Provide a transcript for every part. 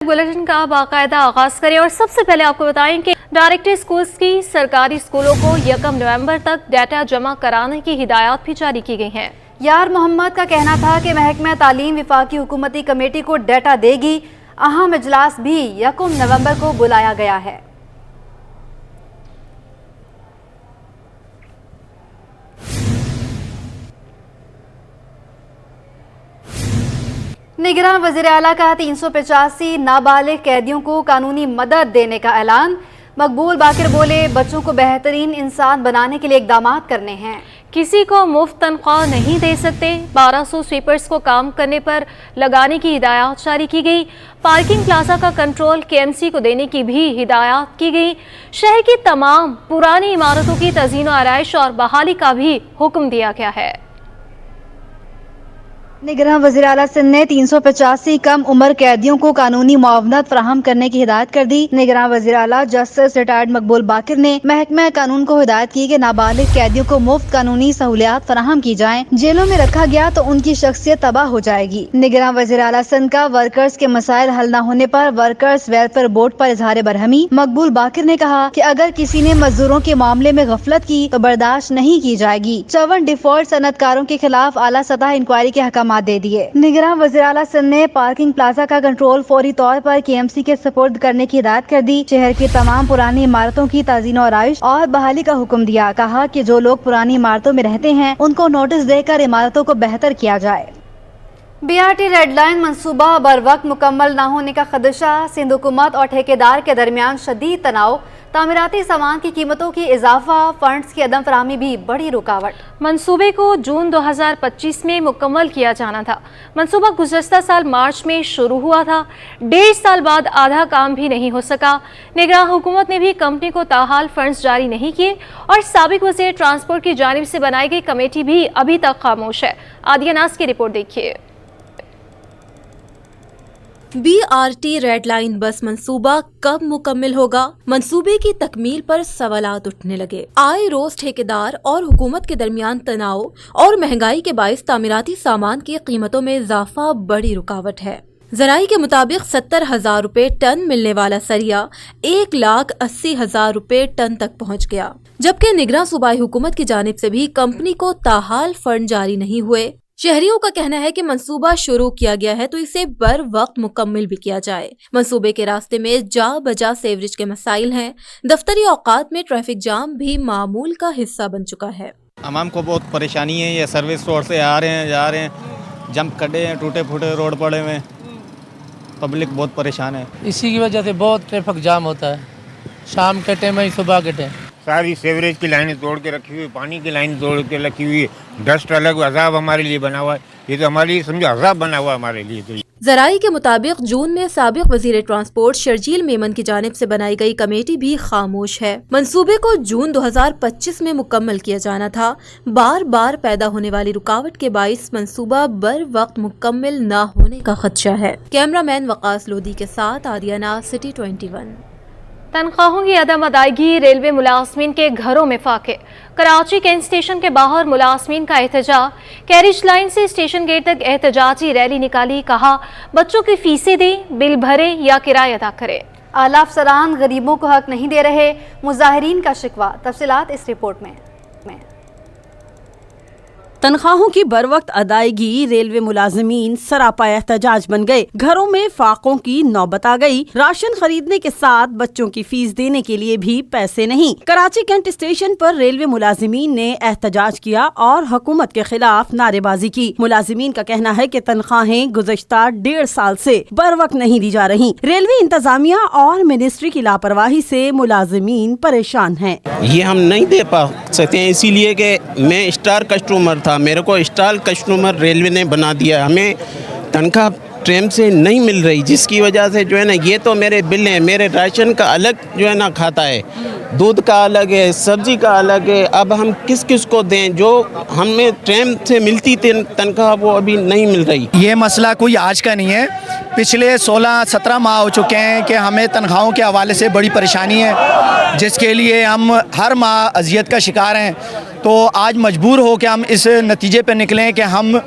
Bulletin का बाकायदा आगाज करें और सबसे पहले आपको बताएं कि डायरेक्टर स्कूल्स की सरकारी स्कूलों को 1 नवंबर तक डाटा जमा कराने की हिदायत भी जारी की गई हैं। यार मोहम्मद का कहना था कि महकमा तालीम विफाकी हुकूमती कमेटी को डाटा देगी। अहम इजलास भी 1 नवंबर को बुलाया गया है। निगरान वज़ीर आला का 385 नाबालिग कैदियों को कानूनी मदद देने का ऐलान। मकबूल बाकिर बोले, बच्चों को बेहतरीन इंसान बनाने के लिए इक़दामात करने हैं। किसी को मुफ्त तनख्वाह नहीं दे सकते। 1200 स्वीपर्स को काम करने पर लगाने की हिदायत जारी की गई। पार्किंग प्लाजा का कंट्रोल केएमसी को देने की भी हिदायत की गई। शहर की तमाम पुरानी इमारतों की तज़ीन व आराइश और बहाली का भी हुक्म दिया गया है। निगरान वज़ीर आला सिंध ने 385 कम उम्र कैदियों को कानूनी मुआवनत फराहम करने की हिदायत कर दी। निगरान वज़ीर आला जस्टिस रिटायर्ड मकबूल बाकिर ने महकमा कानून को हिदायत की कि नाबालिग कैदियों को मुफ्त कानूनी सहूलियात फराहम की जाएं। जेलों में रखा गया तो उनकी शख्सियत तबाह हो जाएगी। निगरान वज़ीर आला सिंध का वर्कर्स के मसाइल हल न होने पर वर्कर्स वेलफेयर बोर्ड पर इजहार बरहमी। मकबूल बाकिर ने कहा कि अगर किसी ने मजदूरों के मामले में गफलत की तो बर्दाश्त नहीं की जाएगी। 54 डिफॉल्ट सनतकारों के खिलाफ आला सतह इंक्वायरी के हकाम दे दिए। निगरान वज़ीर आला सिंध ने पार्किंग प्लाजा का कंट्रोल फौरी तौर पर केएमसी के सपुर्द करने की हिदायत कर दी। शहर की तमाम पुरानी इमारतों की ताज़ीन और आराइश और बहाली का हुक्म दिया। कहा कि जो लोग पुरानी इमारतों में रहते हैं उनको नोटिस देकर इमारतों को बेहतर किया जाए। बीआरटी रेड लाइन मंसूबा बर वक्त मुकम्मल न होने का खदशा। सिंध हुकूमत और ठेकेदार के दरमियान शदीद तनाव। तामीराती सामान की कीमतों की इजाफा, फंड्स की अदम फराहमी भी बड़ी रुकावट। मंसूबे को जून 2025 में मुकम्मल किया जाना था। मंसूबा गुज़श्ता साल मार्च में शुरू हुआ था। 1.5 साल बाद आधा काम भी नहीं हो सका। निगरान हुकूमत ने भी कंपनी को ताहाल फंड्स जारी नहीं किए और साबिक वज़ीर ट्रांसपोर्ट की जानिब से बनाई गई कमेटी भी अभी तक खामोश है। आदिया नाज की रिपोर्ट देखिए। बीआरटी रेड लाइन बस मंसूबा कब मुकम्मल होगा? मंसूबे की तकमील पर सवालात उठने लगे। आए रोज ठेकेदार और हुकूमत के दरमियान तनाव और महंगाई के बाइस तामीराती सामान की कीमतों में इजाफा बड़ी रुकावट है। जराई के मुताबिक 70,000 रुपए टन मिलने वाला सरिया 1,80,000 रुपए टन तक पहुँच गया, जबकि निगरान सूबाई हुकूमत की जानिब से भी कंपनी को ताहाल फंड जारी नहीं हुए। शहरियों का कहना है कि मंसूबा शुरू किया गया है तो इसे बर वक्त मुकम्मल भी किया जाए। मंसूबे के रास्ते में जा बजा सेवरेज के मसाइल हैं। दफ्तरी औकात में ट्रैफिक जाम भी मामूल का हिस्सा बन चुका है। आवाम को बहुत परेशानी है। ये सर्विस रोड से आ रहे हैं, जा रहे हैं, जंप खड्डे हैं, टूटे फूटे रोड पड़े हुए, पब्लिक बहुत परेशान है। इसी की वजह से बहुत ट्रैफिक जाम होता है, शाम के टाइम में, सुबह के टाइम। सारी सेवरेज की लाइनें तोड़ के रखी हुई, पानी की लाइन तोड़ के रखी हुई, डस्ट अलग अजाब हमारे लिए बना हुआ है। ये तो हमारे लिए समझो अजाब बना हुआ है हमारे लिए। तो जराई के मुताबिक जून में साबिक वजीर ट्रांसपोर्ट शर्जील मेमन की जानिब से बनाई गई कमेटी भी खामोश है। मंसूबे को जून 2025 में मुकम्मल किया जाना था। बार बार पैदा होने वाली रुकावट के बाइस मंसूबा बर वक्त मुकम्मल न होने का खदशा है। कैमरामैन वकास लोधी के साथ आदियाना, सिटी 21। तनख्वाहों की अदम अदायगी, रेलवे मुलाजमीन के घरों में फाके। कराची कैंट स्टेशन के बाहर मुलाजमीन का एहतजाज। कैरिज लाइन से स्टेशन गेट तक एहतजाजी रैली निकाली। कहा, बच्चों की फीसें दें, बिल भरे या किराया अदा करें। आला अफसरान गरीबों को हक नहीं दे रहे, मुजाहिरीन का शिकवा। तफसीलात इस रिपोर्ट में। तनख्वाहों की बर वक्त अदायगी, रेलवे मुलाजमीन सरापा एहतजाज बन गए। घरों में फाकों की नौबत आ गई। राशन खरीदने के साथ बच्चों की फीस देने के लिए भी पैसे नहीं। कराची कैंट स्टेशन पर रेलवे मुलाजमीन ने एहतजाज किया और हुकूमत के खिलाफ नारेबाजी की। मुलाजमीन का कहना है कि तनख्वाहें गुज़श्ता 1.5 साल से बर वक्त नहीं दी जा रही। रेलवे इंतजामिया और मिनिस्ट्री की लापरवाही से मुलाजमीन परेशान हैं। ये हम नहीं दे पा सकते हैं, इसीलिए कि मैं स्टार कस्टमर था, मेरे को स्टार कस्टमर रेलवे ने बना दिया। हमें तनख्वाह ट्रेन से नहीं मिल रही, जिसकी वजह से जो है ना, ये तो मेरे बिल हैं, मेरे राशन का अलग जो है ना खाता है, दूध का अलग है, सब्जी का अलग है। अब हम किस किस को दें? जो हमें ट्रेन से मिलती तनख्वाह वो अभी नहीं मिल रही। ये मसला कोई आज का नहीं है, पिछले 16-17 माह हो चुके हैं कि हमें तनख्वाहों के हवाले से बड़ी परेशानी है, जिसके लिए हम हर माह अजियत का शिकार हैं। तो आज मजबूर हो के हम इस नतीजे पर निकलें कि हम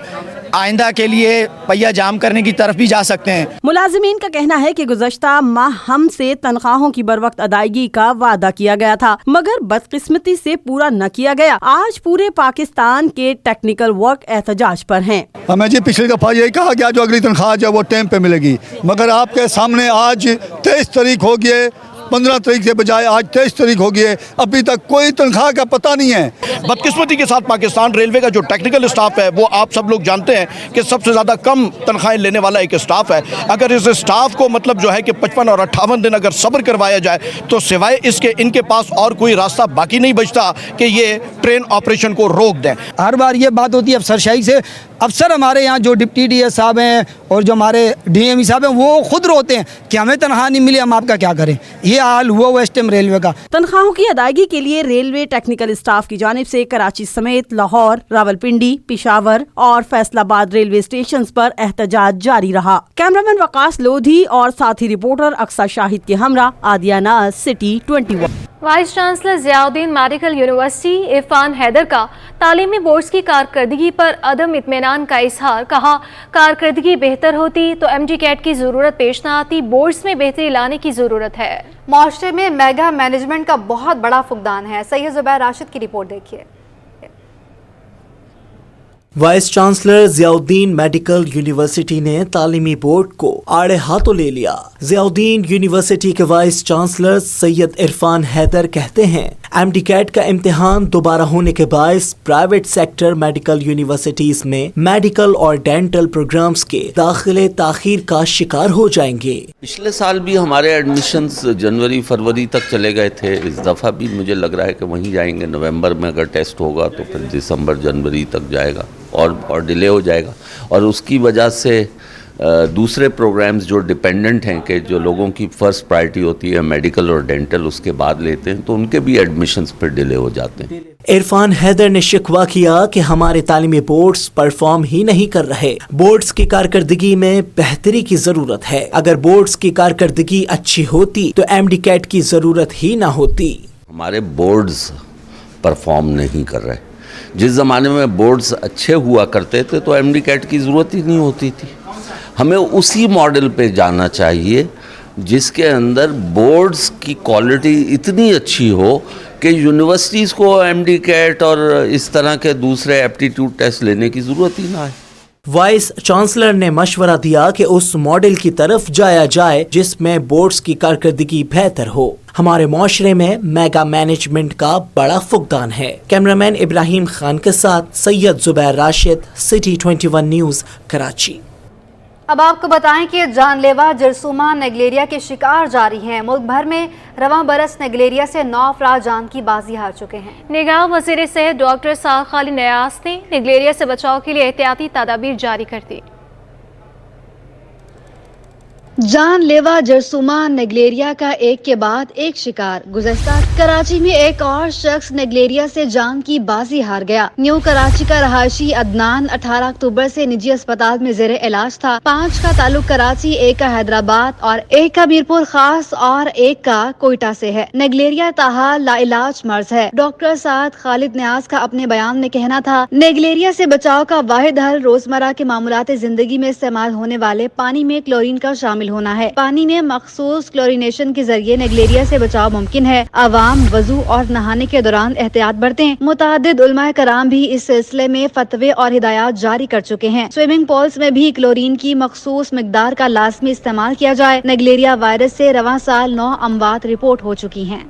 आइंदा के लिए पहिया जाम करने की तरफ भी जा सकते हैं। मुलाजिमीन का कहना है कि गुज़श्ता माह हमसे तनख्वाहों की बरवक्त अदायगी का वादा किया गया था, मगर बदकिस्मती से पूरा न किया गया। आज पूरे पाकिस्तान के टेक्निकल वर्क एहतजाज पर हैं। हमें जी पिछली दफ़ा यही कहा गया जो अगली तनख्वाह जो वो टाइम पे मिलेगी, मगर आपके सामने आज 23 तारीख हो गई, 15 तारीख के बजाय आज 23 तारीख हो गई है, अभी तक कोई तनख्वाह का पता नहीं है। बदकिस्मती के साथ पाकिस्तान रेलवे का जो टेक्निकल स्टाफ है वो आप सब लोग जानते हैं कि सबसे ज़्यादा कम तनख्वाहें लेने वाला एक स्टाफ है। अगर इस स्टाफ को मतलब जो है कि 55 और 58 दिन अगर सब्र करवाया जाए तो सिवाय इसके इनके पास और कोई रास्ता बाकी नहीं बचता कि ये ट्रेन ऑपरेशन को रोक दें। हर बार ये बात होती है अफसरशाही से। अफसर हमारे यहाँ जो डिप्टी डीएस साहब हैं और जो हमारे डीएमई साहब हैं वो खुद रोते हैं कि हमें तनख्वाह नहीं मिली, हम आपका क्या करें। ये हाल हुआ वेस्ट टाइम रेलवे का। तनख्वाहों की अदायगी के लिए रेलवे टेक्निकल स्टाफ की जानिब से कराची समेत लाहौर, रावलपिंडी, पेशावर और फैसलाबाद रेलवे स्टेशन पर एहतजाज जारी रहा। कैमरामैन वकास लोधी और साथी रिपोर्टर अक्सा शाहिद के हमरा आदियाना city 21। Vice chancellor Ziauddin medical university Irfan Haider का तालीमी बोर्ड्स की कारकर्दगी पर अदम इत्मीनान का इजहार। कहा, कारकर्दगी बेहतर होती तो MD कैट की ज़रूरत पेश न आती, बोर्ड्स में बेहतरी लाने की ज़रूरत है। माशरे में मेगा मैनेजमेंट का बहुत बड़ा फुकदान है। सैयद जुबैर राशिद की रिपोर्ट देखिए। Vice chancellor Ziauddin medical university ने तालीमी बोर्ड को आड़े हाथों ले लिया। ज़ियाउद्दीन यूनिवर्सिटी के वाइस चांसलर सैयद इरफान हैदर कहते हैं, MD कैट का इम्तिहान दोबारा होने के बायस प्राइवेट सेक्टर मेडिकल यूनिवर्सिटीज में मेडिकल और डेंटल प्रोग्राम्स के दाखिले ताखीर का शिकार हो जाएंगे। पिछले साल भी हमारे एडमिशन्स जनवरी फरवरी तक चले गए थे, इस दफ़ा भी मुझे लग रहा है कि वहीं जाएंगे। नवंबर में अगर टेस्ट होगा तो फिर दिसंबर जनवरी तक जाएगा और डिले हो जाएगा। और उसकी वजह से दूसरे प्रोग्राम्स जो डिपेंडेंट हैं कि जो लोगों की फ़र्स्ट प्रायोरिटी होती है मेडिकल और डेंटल, उसके बाद लेते हैं तो उनके भी एडमिशन्स फिर डिले हो जाते हैं। इरफान हैदर ने शिकवा किया कि हमारे तालीमी बोर्ड्स परफॉर्म ही नहीं कर रहे, बोर्ड्स की कारकर्दगी में बेहतरी की ज़रूरत है। अगर बोर्ड्स की कारकर्दगी अच्छी होती तो MD कैट की ज़रूरत ही ना होती। हमारे बोर्ड्स परफॉर्म नहीं कर रहे। जिस ज़माने में बोर्ड्स अच्छे हुआ करते थे तो MD कैट की ज़रूरत ही नहीं होती थी। हमें उसी मॉडल पे जाना चाहिए जिसके अंदर बोर्ड्स की क्वालिटी इतनी अच्छी हो कि यूनिवर्सिटीज़ को MD कैट और इस तरह के दूसरे एप्टीट्यूड टेस्ट लेने की ज़रूरत ही ना है। वाइस चांसलर ने मशवरा दिया कि उस मॉडल की तरफ जाया जाए जिसमें बोर्ड्स की कारकर्दगी बेहतर हो। हमारे माशरे में मेगा मैनेजमेंट का बड़ा फुकदान है। कैमरामैन इब्राहिम खान के साथ सैयद जुबैर राशिद, सिटी 21 न्यूज़, कराची। अब आपको बताएं कि जानलेवा जरसूमा नेगलेरिया के शिकार जारी हैं। मुल्क भर में रवां बरस नेगलेरिया से 9 अफराद जान की बाजी हार चुके हैं। निगरान वज़ीर सेहत डॉक्टर साद खाली नयास ने नेगलेरिया से बचाव के लिए एहतियाती तदाबीर जारी कर दी। जानलेवा जरसूमा नेगलेरिया का एक के बाद एक शिकार। गुज़श्ता कराची में एक और शख्स नेगलेरिया से जान की बाजी हार गया। न्यू कराची का रहायशी अदनान 18 अक्टूबर से निजी अस्पताल में ज़ेरे इलाज था। 5 का ताल्लुक कराची, 1 का हैदराबाद और 1 का मीरपुर खास और 1 का कोयटा से है। नेगलेरिया ताहाल लाइलाज मर्ज है। डॉक्टर साद खालिद न्याज का अपने बयान में कहना था, नेगलेरिया से बचाव का वाहिद हल रोजमर्रा के मामूलात जिंदगी में इस्तेमाल होने वाले पानी में क्लोरीन का शामिल होना है। पानी में मखसूस क्लोरीनेशन के जरिए नेगलेरिया से बचाव मुमकिन है। आवाम वजू और नहाने के दौरान एहतियात बरतें। मुतादिद उलमाए कराम भी इस सिलसिले में फतवे और हिदायत जारी कर चुके हैं। स्विमिंग पूल्स में भी क्लोरीन की मखसूस मिकदार का लाजमी इस्तेमाल किया जाए। नेगलेरिया वायरस से रवां साल 9 अमवात रिपोर्ट हो चुकी हैं।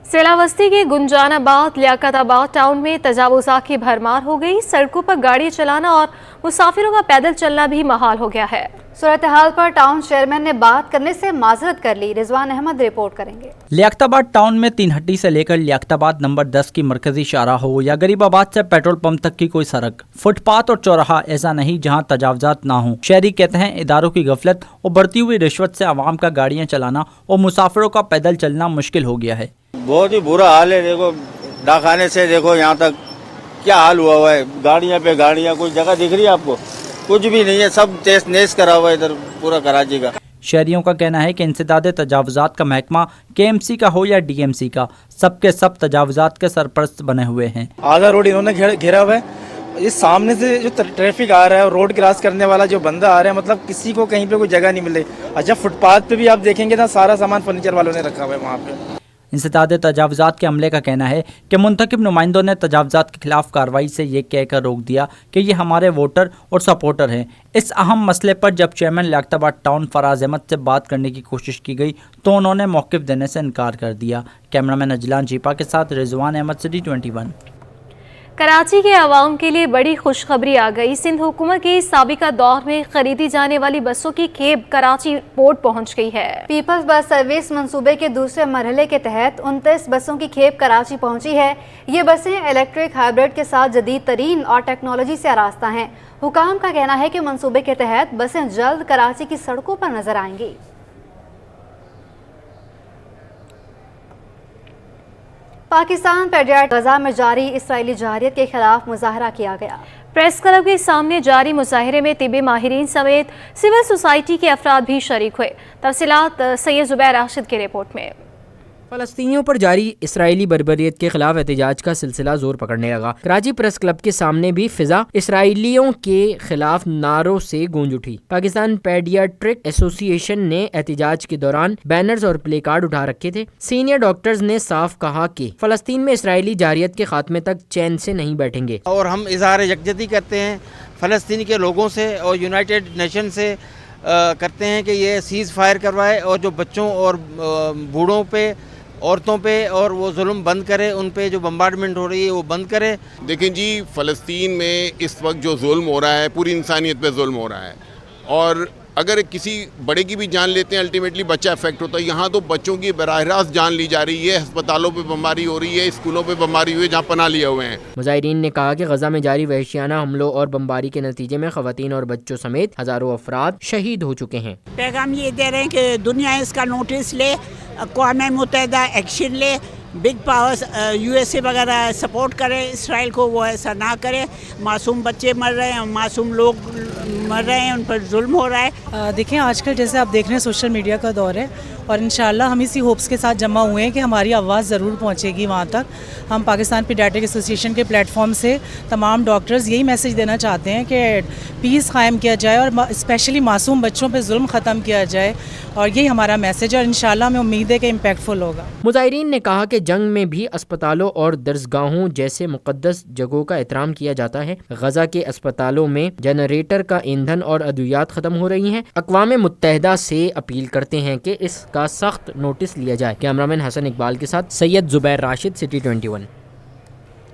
सेलावस्ती के गुंजानाबाद लियाकताबाद टाउन में तजावुज़ात की भरमार हो गई। सड़कों पर गाड़ी चलाना और मुसाफिरों का पैदल चलना भी महाल हो गया है। सूरत हाल पर टाउन चेयरमैन ने बात करने से माजरत कर ली। रिजवान अहमद रिपोर्ट करेंगे। लियाकताबाद टाउन में 3 हट्टी से लेकर लियाकताबाद नंबर 10 की मरकजी शाहराह हो या गरीबाबाद से पेट्रोल पंप तक की कोई सड़क, फुटपाथ और चौराहा ऐसा नहीं जहां तजावुज़ात ना हो। शहरी कहते हैं इदारों की गफलत और बढ़ती हुई रिश्वत से आवाम का गाड़ियां चलाना और मुसाफिरों का पैदल चलना मुश्किल हो गया है। बहुत ही बुरा हाल है। देखो डाखाने से देखो यहाँ तक क्या हाल हुआ है। गाड़ियाँ पे गाड़ियाँ, कोई जगह दिख रही है आपको? कुछ भी नहीं है, सब तेज नेस करा हुआ है इधर पूरा कराची का। शहरियों का कहना है कि इंसदाद तजावुज़ात का महकमा KMC का हो या DMC का, सबके सब तजावुज़ात के सरपरस्त बने हुए हैं। आधा रोड इन्होंने घेरा हुआ है ये सामने से जो ट्रैफिक आ रहा है और रोड क्रॉस करने वाला जो बंदा आ रहा है, मतलब किसी को कहीं पे कोई जगह नहीं मिल रही। अच्छा, फुटपाथ पे भी आप देखेंगे ना, सारा सामान फर्नीचर वालों ने रखा हुआ है वहाँ पे। इंसदाद तजावज़ात के अमले का कहना है कि मुंतखब नुमाइंदों ने तजावज़ात के खिलाफ कार्रवाई से ये कहकर रोक दिया कि ये हमारे वोटर और सपोर्टर हैं। इस अहम मसले पर जब चेयरमैन लियाकताबाद टाउन फराज अहमद से बात करने की कोशिश की गई तो उन्होंने मौक़िफ़ देने से इनकार कर दिया। कैमरामैन अजलान जीपा के साथ रिजवान अहमद, सिटी 21। कराची के आवाम के लिए बड़ी खुशखबरी आ गई। सिंध हुकूमत के साबिका दौर में खरीदी जाने वाली बसों की खेप कराची पोर्ट पहुंच गई है। पीपल्स बस सर्विस मंसूबे के दूसरे मरहले के तहत 29 बसों की खेप कराची पहुंची है। ये बसें इलेक्ट्रिक हाइब्रिड के साथ जदीद तरीन और टेक्नोलॉजी से आरास्ता हैं। हुकाम का कहना है कि मंसूबे के तहत बसें जल्द कराची की सड़कों पर नजर आएंगी। पाकिस्तान पेडियाट गजा में जारी इसराइली जारियत के खिलाफ मुजाहरा किया गया। प्रेस क्लब के सामने जारी मुजाहरे में तिब्बी माहिरीन समेत सिविल सोसाइटी के अफराद भी शरीक हुए। तफसीलात सैयद जुबैर राशिद की रिपोर्ट में। फ़लस्तीनियों पर जारी इसराइली बर्बरियत के खिलाफ एहतजाज का सिलसिला जोर पकड़ने लगा। कराची प्रेस क्लब के सामने भी फिजा इसराइलियों के खिलाफ नारों से गूंज उठी। पाकिस्तान पेडियाट्रिक एसोसिएशन ने एहतजाज के दौरान बैनर्स और प्ले कार्ड उठा रखे थे। सीनियर डॉक्टर्स ने साफ कहा कि फ़लस्तीन में इसराइली जारियत के खात्मे तक चैन से नहीं बैठेंगे और हम इजहार यकजहती करते हैं फ़लस्तीन के लोगों से और यूनाइटेड नेशन से करते हैं कि ये सीज़ फायर करवाए और जो बच्चों और बूढ़ों पे, औरतों पे और वो जुल्म बंद करे, उन पे जो बम्बार्डमेंट हो रही है वो बंद करे। देखें जी, फ़लस्तीन में इस वक्त जो जुल्म हो रहा है, पूरी इंसानियत पे जुल्म हो रहा है और अगर किसी बड़े की भी जान लेते हैं अल्टीमेटली बच्चा इफेक्ट होता है। यहाँ तो बच्चों की बराह रास्त जान ली जा रही है, अस्पतालों पे बमबारी हो रही है, स्कूलों पे बमबारी हुई है जहाँ पनाह लिए हुए हैं। मुजाहिरीन ने कहा कि गजा में जारी वहशियाना हमलों और बमबारी के नतीजे में खवातीन और बच्चों समेत हज़ारों अफराद शहीद हो चुके हैं। पैगाम ये दे रहे हैं कि दुनिया इसका नोटिस ले, अक़वाम मुत्तहिदा एक्शन ले, बिग पावर्स USA वगैरह सपोर्ट करें इसराइल को, वो ऐसा ना करे। मासूम बच्चे मर रहे हैं, मासूम लोग मर रहे हैं, उन पर जुल्म हो रहा है। देखें, आजकल जैसे आप देख रहे हैं सोशल मीडिया का दौर है और इंशाल्लाह हम इसी होप्स के साथ जमा हुए हैं कि हमारी आवाज़ ज़रूर पहुंचेगी वहाँ तक। हम पाकिस्तान पीडियाट्रिक एसोसिएशन के प्लेटफॉर्म से तमाम डॉक्टर्स यही मैसेज देना चाहते हैं कि पीस कायम किया जाए और स्पेशली मासूम बच्चों पर जुल्म ख़त्म किया जाए, और यही हमारा मैसेज है और इंशाल्लाह हमें उम्मीद है कि इम्पैक्टफुल होगा। मुजाहिरीन ने कहा कि जंग में भी अस्पतालों और दरसगाहों जैसे मुक़द्दस जगहों का एहतराम किया जाता है। गजा के अस्पतालों में जनरेटर का ईंधन और अद्वियात ख़त्म हो रही हैं। अक़वाम मुत्तहिदा से अपील करते हैं कि इसका सख्त नोटिस लिया जाए। कैमरामैन हसन इकबाल के साथ सैयद जुबैर राशिद, सिटी 21।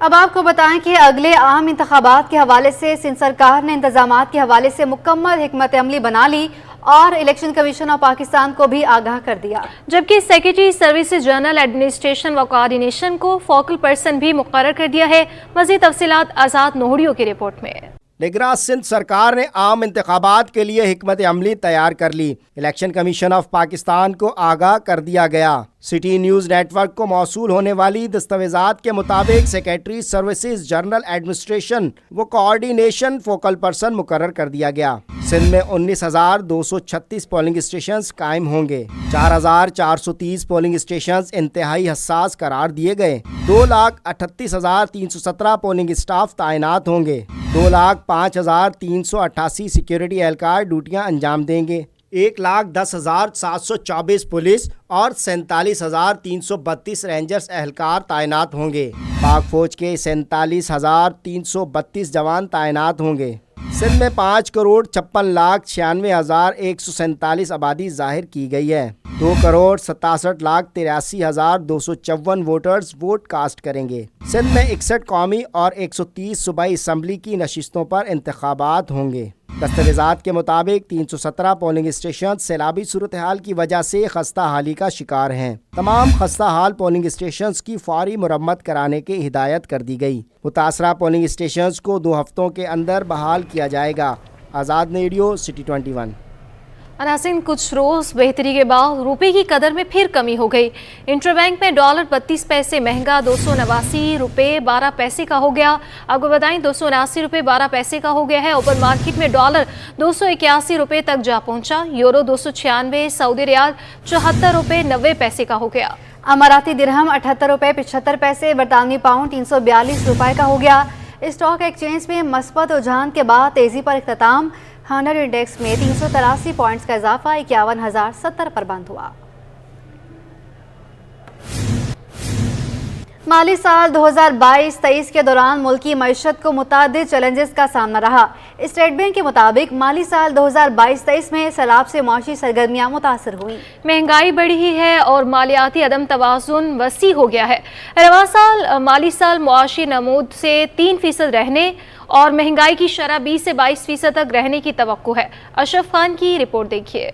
अब आपको बताएं कि अगले आम इंतखाबात के हवाले से सिंध सरकार ने इंतजामात के हवाले से मुकम्मल हिकमत अमली बना ली और इलेक्शन कमीशन ऑफ पाकिस्तान को भी आगाह कर दिया, जबकि सेक्रेटरी सर्विसेज जनरल एडमिनिस्ट्रेशन व कोऑर्डिनेशन को फोकल पर्सन भी मुकर्रर कर दिया है। मज़ीद तफसीलात आज़ाद नोहड़ियों की रिपोर्ट में। निगरान सिंध सरकार ने आम इंतखाबात के लिए हिकमत अमली तैयार कर ली। इलेक्शन कमीशन ऑफ पाकिस्तान को आगाह कर दिया गया। सिटी न्यूज़ नेटवर्क को मौसूल होने वाली दस्तावेजात के मुताबिक सेक्रेटरी सर्विसेज जनरल एडमिनिस्ट्रेशन व कोऑर्डिनेशन फोकल पर्सन मुकर्रर कर दिया गया। सिंध में 19,236 पोलिंग स्टेशन कायम होंगे। 4,430 पोलिंग स्टेशन इंतहाई हसास करार दिए गए। 2,38,317 पोलिंग स्टाफ तैनात होंगे। 2,05,388 सिक्योरिटी एहलकार ड्यूटियां अंजाम देंगे। 1,10,724 पुलिस और 47,332 रेंजर्स एहलकार तैनात होंगे। पाक फौज के 47,332 जवान तैनात होंगे। सिंध में 5,56,96,147 आबादी जाहिर की गई है। 2,67,83,254 वोटर्स वोट कास्ट करेंगे। सिंध में 61 कौमी और 130 सूबाई असम्बली की नशिस्तों पर इंतखाबात होंगे। दस्तावेजात के मुताबिक 317 पोलिंग स्टेशन सैलाबी सूरत हाल की वजह से खस्ता हाली का शिकार हैं। तमाम खस्ता हाल पोलिंग स्टेशन की फौरी मुरम्मत कराने की हिदायत कर दी गई। मुतासरा पोलिंग स्टेशन को 2 हफ्तों के अंदर बहाल किया जाएगा। आज़ाद रेडियो, सिटी 21। नाज़रीन, कुछ रोज़ बेहतरी के बाद रुपए की कदर में फिर कमी हो गई। इंटरबैंक में डॉलर 32 पैसे महंगा 289 रुपये 12 पैसे का हो गया। आपको बताएं 279 रुपये 12 पैसे का हो गया है। ओपन मार्केट में डॉलर 281 रुपये तक जा पहुंचा। यूरो 296, सऊदी रियाल 74 रुपये 90 पैसे का हो गया। अमाराती दिरहम 78 रुपये 75 पैसे, बरतानवी पाउंड 342 रुपये का हो गया। स्टॉक एक्सचेंज में मस्बत रुझान के बाद तेजी पर इख्तिताम। 100 इंडेक्स में 383 पॉइंट्स का इजाफा 51,070 पर बंद हुआ। माली साल 2022-23 के दौरान मुल्की मईशत को मुतादिद चैलेंजेस का सामना रहा। स्टेट बैंक के मुताबिक माली साल 2022-23 में सैलाब से माशी सरगर्मियाँ मुतासर हुई। महंगाई बढ़ी है और मालियाती अदम तवाज़ुन वसी हो गया है। रवा साल माली साल मुआशी नमूद से 3% रहने और महंगाई की शरह 20 से 22% तक रहने की तवक्को है। अशरफ खान की रिपोर्ट देखिए।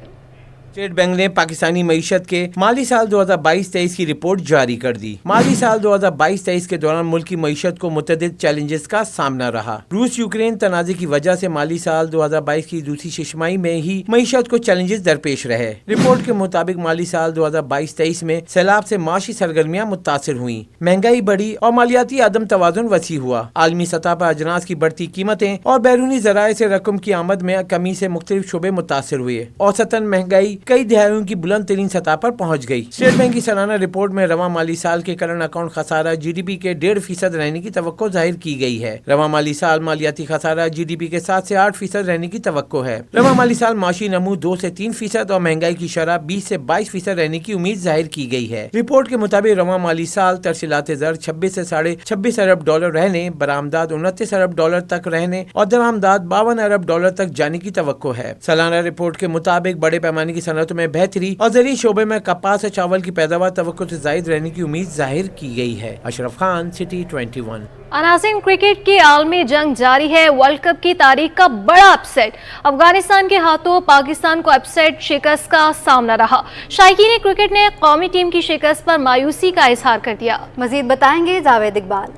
स्टेट बैंक ने पाकिस्तानी मईशत के माली साल 2022-23 की रिपोर्ट जारी कर दी। माली साल 2022-23 के दौरान मुल्क की मईशत को मुतअद्दिद चैलेंजेस का सामना रहा। रूस यूक्रेन तनाज़े की वजह से माली साल 2022 की दूसरी छमाही में ही मईशत को चैलेंजेस दरपेश रहे। रिपोर्ट के मुताबिक माली साल 2022-23 में सैलाब से माशी सरगर्मियाँ मुतासर हुई, महंगाई बढ़ी और मालियाती अदम तवाज़ुन वसी हुआ। आलमी सतह पर अजनास की बढ़ती कीमतें और बैरूनी ज़राए से रकम की आमद में कमी से मुख्तलिफ शोबे मुतासर हुए। औसतन महंगाई कई दिहाइयों की बुलंद तरीन सतह पर पहुंच गई। स्टेट बैंक की सालाना रिपोर्ट में रवा माली साल के करंट अकाउंट खसारा GDP के 1.5% रहने की तवक्को जाहिर की गई है। रवा माली साल मालियाती खसारा GDP के 7 से 8% रहने की तवक्को है। रवा माली साल माशी नमू 2 से 3% और महंगाई की शरह 20 से 22% रहने की उम्मीद जाहिर की गई है। रिपोर्ट के मुताबिक रवा माली साल तरसीलात ज़र 26 से $26.5 अरब रहने, बरामदात $29 अरब तक रहने और दरामदात $52 अरब तक जाने की तवक्को है। सालाना रिपोर्ट के मुताबिक बड़े पैमाने की सनतों में बेहतरी और ज़रूरी शोबे में कपास और चावल की पैदावार तवक्को से ज़ायद रहने की उम्मीद जाहिर की गई है। अशरफ खान, सिटी 21। नाज़रीन, क्रिकेट की आलमी जंग जारी है। वर्ल्ड कप की तारीख का बड़ा अपसेट अफगानिस्तान के हाथों पाकिस्तान को अपसेट शिकस्त का सामना रहा। शायकीन क्रिकेट ने कौमी टीम की शिकस्त पर मायूसी का इजहार कर दिया। मजीद बताएंगे जावेद इकबाल।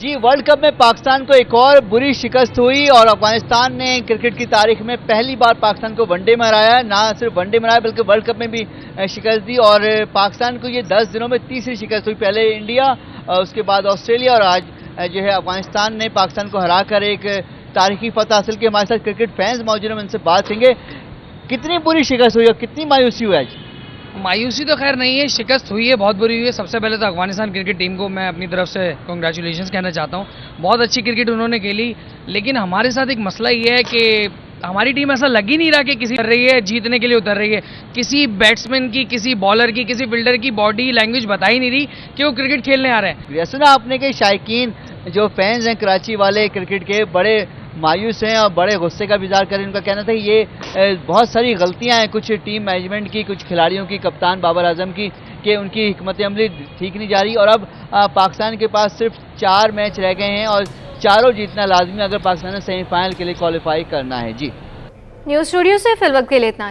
जी, वर्ल्ड कप में पाकिस्तान को एक और बुरी शिकस्त हुई और अफगानिस्तान ने क्रिकेट की तारीख में पहली बार पाकिस्तान को वनडे में हराया। ना सिर्फ वनडे में हराया बल्कि वर्ल्ड कप में भी शिकस्त दी और पाकिस्तान को ये 10 दिनों में तीसरी शिकस्त हुई। पहले इंडिया, उसके बाद ऑस्ट्रेलिया और आज जो है अफगानिस्तान ने पाकिस्तान को हरा कर एक तारीखी फतह हासिल की। हमारे साथ क्रिकेट फैंस मौजूद हैं, उनसे बात करेंगे कितनी बुरी शिकस्त हुई और कितनी मायूसी हुई आज। मायूसी तो खैर नहीं है, शिकस्त हुई है, बहुत बुरी हुई है। सबसे पहले तो अफगानिस्तान क्रिकेट टीम को मैं अपनी तरफ से कॉन्ग्रेचुलेशंस कहना चाहता हूँ। बहुत अच्छी क्रिकेट उन्होंने खेली, लेकिन हमारे साथ एक मसला ये है कि हमारी टीम ऐसा लग ही नहीं रहा कि किसी उतर रही है, जीतने के लिए उतर रही है। किसी बैट्समैन की, किसी बॉलर की, किसी फील्डर की बॉडी लैंग्वेज बता ही नहीं रही कि वो क्रिकेट खेलने आ रहे हैं। सुना आपने कि शायकीन जो फैंस हैं कराची वाले क्रिकेट के बड़े मायूस हैं और बड़े गुस्से का भी इज़हार करें। उनका कहना था ये बहुत सारी गलतियां हैं कुछ टीम मैनेजमेंट की, कुछ खिलाड़ियों की, कप्तान बाबर आजम की, कि उनकी हिकमत अमली ठीक नहीं जा रही और अब पाकिस्तान के पास सिर्फ 4 मैच रह गए हैं और चारों जीतना लाजमी अगर पाकिस्तान ने सेमीफाइनल के लिए क्वालिफाई करना है। जी, न्यूज़ स्टूडियो से फिल वक्त के लिए इतना।